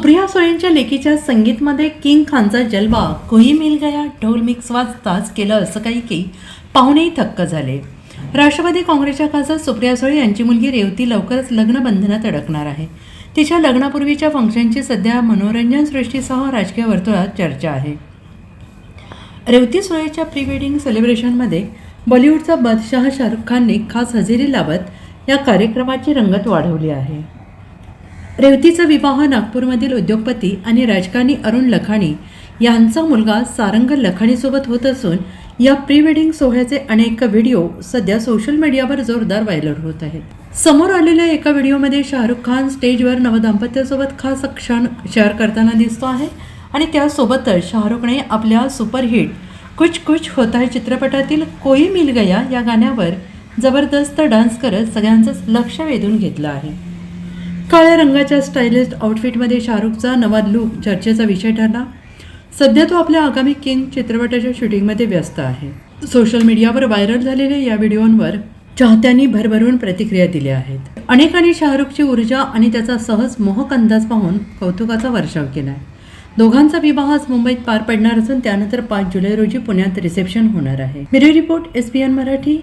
Supriya सुळेंच्या लेकीच्या संगीतमध्ये king खानचा जलवा कोई मिल गया ढोल मिक्स वाजताच केलं असं काही की पाहुणेही थक्क झाले. राष्ट्रवादी काँग्रेसच्या खासदार सुप्रिया सुळे यांची मुलगी रेवती लवकरच लग्नबंधनात अडकणार आहे. तिच्या लग्नापूर्वीच्या फंक्शनची सध्या मनोरंजन सृष्टीसह राजकीय वर्तुळात चर्चा आहे. रेवती सुळेच्या प्री वेडिंग सेलिब्रेशनमध्ये बॉलिवूडचा बादशाह शाहरुख खानने खास हजेरी लावत या कार्यक्रमाची रंगत वाढवली आहे. रेवतीचा विवाह नागपूरमधील उद्योगपती आणि राजकारणी अरुण लखानी यांचा मुलगा सारंग लखानीसोबत होत असून या प्री वेडिंग सोहळ्याचे अनेक व्हिडिओ सध्या सोशल मीडियावर जोरदार व्हायरल होत आहेत. समोर आलेल्या एका व्हिडिओमध्ये शाहरुख खान स्टेजवर नवदाम्पत्यासोबत खास क्षण शेअर करताना दिसतो आहे आणि त्यासोबतच शाहरुखने आपल्या सुपरहिट कुछ कुछ होता है चित्रपटातील कोई मिल गया या गाण्यावर जबरदस्त डान्स करत सगळ्यांचंच लक्ष वेधून घेतलं आहे. काळ्या रंगाच्या स्टायलिस्ट आउटफिटमध्ये शाहरुखचा नवा लूक चर्चेचा विषय ठरला. सध्या तो आपल्या आगामी किंग चित्रपटाच्या शूटिंगमध्ये व्यस्त आहे. सोशल मीडियावर व्हायरल झालेल्या या व्हिडिओंवर चाहत्यांनी भरभरून प्रतिक्रिया दिल्या आहेत. अनेकांनी शाहरुखची ऊर्जा आणि त्याचा सहज मोहक अंदाज पाहून कौतुकाचा वर्षाव केला आहे. दोघांचा विवाह आज मुंबईत पार पडणार असून त्यानंतर 5 जुलै रोजी पुण्यात रिसेप्शन होणार आहे. Bureau report SBN Marathi.